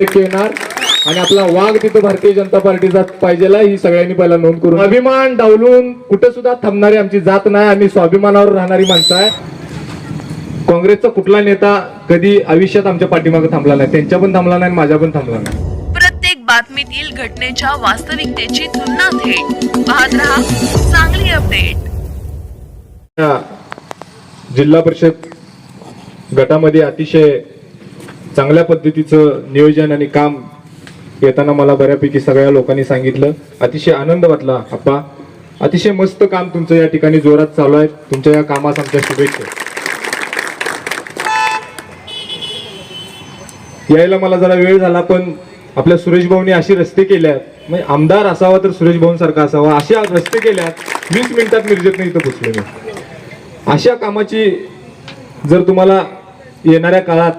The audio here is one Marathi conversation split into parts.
टक्के येणार आणि आपला वाघ तिथं भारतीय जनता पार्टीचा पाहिजेला ही सगळ्यांनी पहिला नोंद करून अभिमान डावलून कुठे सुद्धा थांबणारी आमची जात नाही. आम्ही स्वाभिमानावर राहणारी माणसं आहे. काँग्रेसचा कुठला नेता कधी आयुष्यात आमच्या पाठीमागे थांबला नाही, त्यांच्या पण थांबला नाही, माझ्या पण थांबला नाही. प्रत्येक बातमीतील घटनेच्या वास्तविकतेची तुलना थेट पाहत रहा चांगली अपडेट. जिल्हा परिषद गटामध्ये अतिशय चांगल्या पद्धतीचं नियोजन आणि काम येताना मला बऱ्यापैकी सगळ्या लोकांनी सांगितलं. अतिशय आनंद वाटला. आप्पा, अतिशय मस्त काम तुमचं या ठिकाणी जोरात चालू आहे. तुमच्या या कामास आमच्या शुभेच्छा. यायला मला जरा वेळ झाला, पण आपल्या सुरेश भाऊनी अशी रस्ते केल्यात, म्हणजे आमदार असावा तर सुरेश भाऊ सारखा असावा, अशा रस्ते केल्यात. 20 मिनिटात मिरजेतनं इथं पोचलो मी. अशा कामाची जर तुम्हाला येणाऱ्या काळात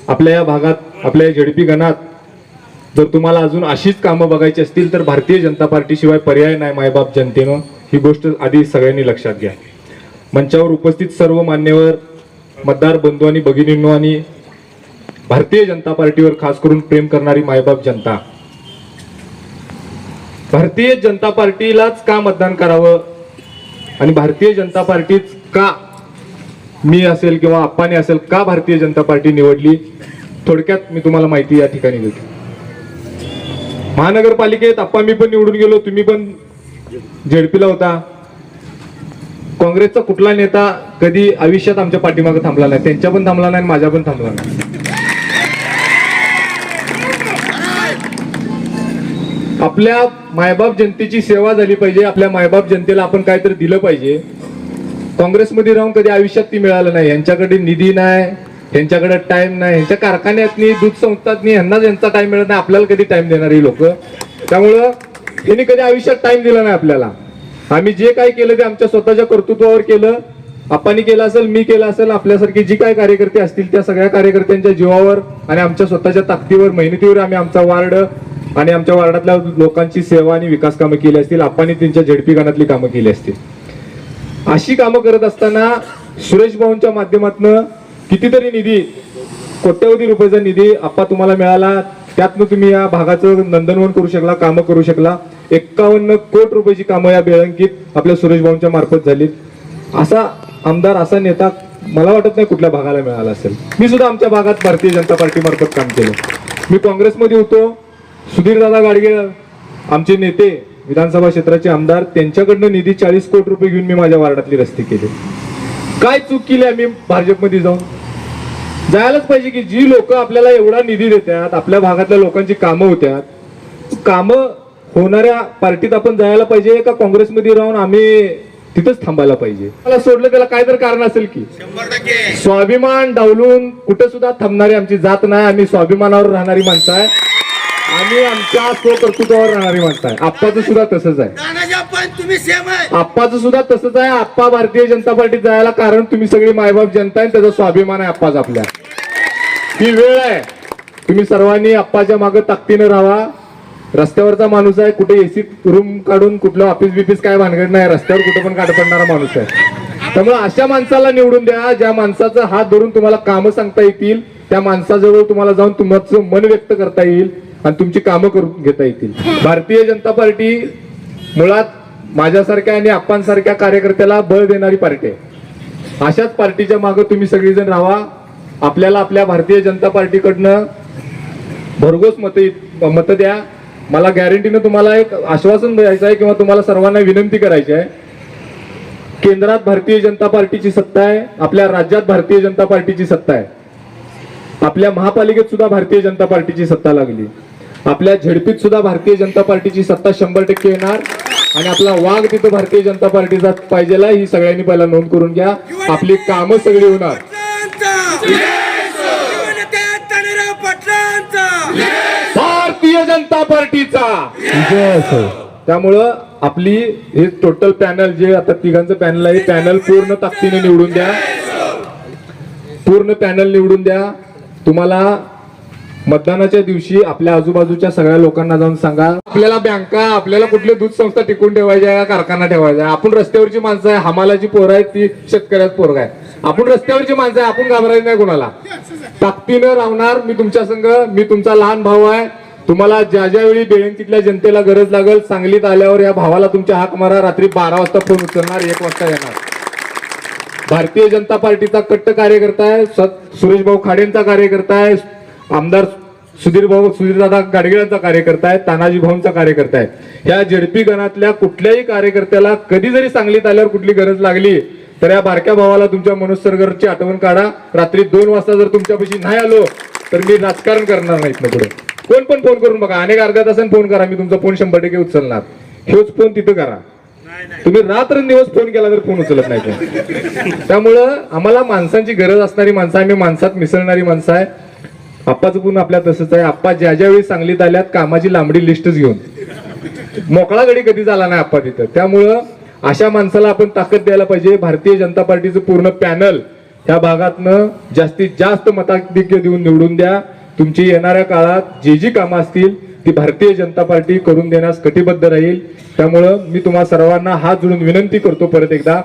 आपल्या या भागात, आपल्या झेडपी गणात जर तुम्हाला अजून अशीच कामं बघायची असतील तर भारतीय जनता पार्टीशिवाय पर्याय नाही मायबाप जनतेनं. ही गोष्ट आधी सगळ्यांनी लक्षात घ्या. मंचावर उपस्थित सर्व मान्यवर मतदार बंधू आणि भगिनींनो आणि भारतीय जनता पार्टीवर खास करून प्रेम करणारी मायबाप जनता, भारतीय जनता पार्टीलाच का मतदान करावं आणि भारतीय जनता पार्टीच का, मी असेल किंवा आप्पाने असेल का भारतीय जनता पार्टी निवडली, थोडक्यात मी तुम्हाला माहिती या ठिकाणी देतो. महानगरपालिकेत आप्पा मी पण निवडून गेलो, तुम्ही पण झेडपीला होता. काँग्रेसचा कुठला नेता कधी आयुष्यात आमच्या पाठीमागे थांबला नाही, त्यांच्या पण थांबला नाही, माझ्या पण थांबला नाही. आपल्या मायबाप जनतेची सेवा झाली पाहिजे. आपल्या मायबाप जनतेला आपण काहीतरी दिलं पाहिजे. काँग्रेसमध्ये राहून कधी आयुष्यात ती मिळालं नाही. यांच्याकडे निधी नाही, यांच्याकडे टाइम नाही, यांच्या कारखान्यातनी, दूध संस्थातनी ह्यांना ज्यांचा टाइम मिळत नाही, आपल्याला कधी टाइम देणार ही लोक. त्यामुळं यांनी कधी आयुष्यात टाइम दिला नाही आपल्याला. आम्ही जे काय केलं ते आमच्या स्वतःच्या कर्तृत्वावर केलं. आप्पांनी केलं असेल, मी केलं असेल, आपल्यासारखी जी काय कार्यकर्ते असतील त्या सगळ्या कार्यकर्त्यांच्या जीवावर आणि आमच्या स्वतःच्या ताकदीवर, मेहनतीवर आम्ही आमचा वार्ड आणि आमच्या वार्डातल्या लोकांची सेवा आणि विकास कामं केली असतील. आप्पांनी त्यांच्या झेडपी गणातली कामं केली असतील. अशी कामं करत असताना सुरेश भाऊंच्या माध्यमातून कितीतरी निधी, कोट्यवधी रुपयाचा निधी आप्पा तुम्हाला मिळाला. त्यातनं तुम्ही या भागाचं नंदनवन करू शकला, कामं करू शकला. 51 कोटी रुपयाची कामं या बेळंकीत आपल्या सुरेश भाऊंच्या मार्फत झाली. असा आमदार, असा नेता मला वाटत नाही कुठल्या भागाला मिळाला असेल. मी सुद्धा आमच्या भागात भारतीय जनता पार्टी मार्फत काम केलं. मी काँग्रेसमध्ये होतो. सुधीरदादा गाडगे आमचे नेते, विधानसभा क्षेत्राचे आमदार, त्यांच्याकडनं निधी 40 कोटी रुपये घेऊन मी माझ्या वार्डातली रस्ते केले. काय चूक केली आम्ही भाजपमध्ये जाऊन? जायलाच पाहिजे की जी लोक आपल्याला एवढा निधी देतात, आपल्या भागातल्या लोकांची कामं होत्यात, कामं होणाऱ्या पार्टीत आपण जायला पाहिजे का काँग्रेसमध्ये राहून आम्ही तिथंच थांबायला पाहिजे? मला सोडलं त्याला काय तर कारण असेल की. स्वाभिमान डावलून कुठे सुद्धा थांबणारी आमची जात नाही. आम्ही स्वाभिमानावर राहणारी माणसं आहे. आम्ही आमच्या स्वकर्तृत्वावर राहणारी माणसं आहे. आप्पाचं सुद्धा तसंच आहे. आप्पाचं सुद्धा तसंच आहे. आप्पा भारतीय जनता पार्टीत जायला कारण तुम्ही सगळी मायबाप जनता आहे, त्याचा स्वाभिमान आहे आप्पाच आपल्या. ही वेळ आहे, तुम्ही सर्वांनी आप्पाच्या मागे ताकदीनं राहा. रस्त्यावरचा माणूस आहे, कुठे एसी रूम काढून कुठलं ऑफिस बिफिस काय भानगड नाही, रस्त्यावर कुठे पण काढ पडणारा माणूस आहे. त्यामुळे अशा माणसाला निवडून द्या, ज्या माणसाचा हात धरून तुम्हाला कामं सांगता येतील, त्या माणसाजवळ तुम्हाला जाऊन तुमचं मन व्यक्त करता येईल आणि तुमची कामं करून घेता येतील. भारतीय जनता पार्टी मुळात माझ्यासारख्या आणि आप्पांसारख्या कार्यकर्त्याला बळ देणारी पार्टी आहे. अशाच पार्टीच्या मागे तुम्ही सगळेजण राहा. आपल्याला आपल्या भारतीय जनता पार्टीकडनं भरघोस मत द्या. मला गॅरंटीनं तुम्हाला एक आश्वासन द्यायचं आहे किंवा तुम्हाला सर्वांना विनंती करायची आहे. केंद्रात भारतीय जनता पार्टीची सत्ता आहे, आपल्या राज्यात भारतीय जनता पार्टीची सत्ता आहे, आपल्या महापालिकेत सुद्धा भारतीय जनता पार्टीची सत्ता लागली, आपल्या झेडपीत सुद्धा भारतीय जनता पार्टीची सत्ता 100% येणार आणि आपला वाघ तिथं भारतीय जनता पार्टीचा पाहिजेला ही सगळ्यांनी पहिला नोंद करून घ्या. आपली कामं सगळी होणार. भारतीय जनता पार्टीचा त्यामुळं आपली हे टोटल पॅनल जे आता तिघांचं पॅनल आहे, पॅनल पूर्ण ताकदीने निवडून द्या. पूर्ण पॅनल निवडून द्या. तुम्हाला मतदानाच्या दिवशी आपल्या आजूबाजूच्या सगळ्या लोकांना जाऊन सांगा, आपल्याला बँका, आपल्याला कुठले दूध संस्था टिकून ठेवायच्या आहे का कारखाना ठेवायचा आहे? आपण रस्त्यावरची माणसं आहे, हमालाची पोरं आहेत, ती शेतकऱ्याच पोरग आहे. आपण रस्त्यावरची माणसं आहे, आपण घाबरायचं नाही कोणाला. ताकदीनं राहणार मी तुमच्या संग. मी तुमचा लहान भाऊ आहे. तुम्हाला ज्या ज्यावेळी बेळंकीतल्या जनतेला गरज लागेल, सांगलीत आल्यावर या भावाला तुमच्या हाक मारा. रात्री 12 वाजता फोन उचलणार, 1 वाजता येणार. भारतीय जनता पार्टीचा कट्ट कार्यकर्ता आहे, सुरेश भाऊ खाडेंचा कार्यकर्ता आहे, आमदार सुधीरदादा गाडगिळांचा कार्यकर्ता आहे, तानाजी भाऊंचा कार्यकर्ता आहे. ह्या जेडपी गणातल्या कुठल्याही कार्यकर्त्याला कधी जरी सांगलीत आल्यावर कुठली गरज लागली तर या बारक्या भावाला तुमच्या मनोज सरगरची आठवण काढा. रात्री 2 वाजता जर तुमच्यापाशी नाही आलो तर मी राजकारण करणार नाहीत ना पुढे. कोण पण फोन करून बघा, अनेक अर्ध्या तासाने फोन करा, मी तुमचा फोन 100% उचलणार. हेच फोन तिथं करा. तुम्ही रात्रंदिवस फोन केला तर फोन उचलत नाही. त्यामुळं आम्हाला माणसांची गरज असणारी माणसं, आम्ही माणसात मिसळणारी माणसं आहे. आप्पाचं पण आपल्या तसंच आहे. आप्पा ज्या ज्यावेळी सांगलीत आल्यात कामाची लांबडी लिस्टच घेऊन, मोकळा गडी कधी झाला नाही आप्पा तिथं. त्यामुळं अशा माणसाला आपण ताकद द्यायला पाहिजे. भारतीय जनता पार्टीचं पूर्ण पॅनल ह्या भागातनं जास्तीत जास्त मताधिक्य देऊन निवडून द्या. तुमची येणाऱ्या काळात जी कामं असतील ती भारतीय जनता पार्टी करून देण्यास कटिबद्ध राहील. त्यामुळं मी तुम्हा सर्वांना हात जोडून विनंती करतो परत एकदा,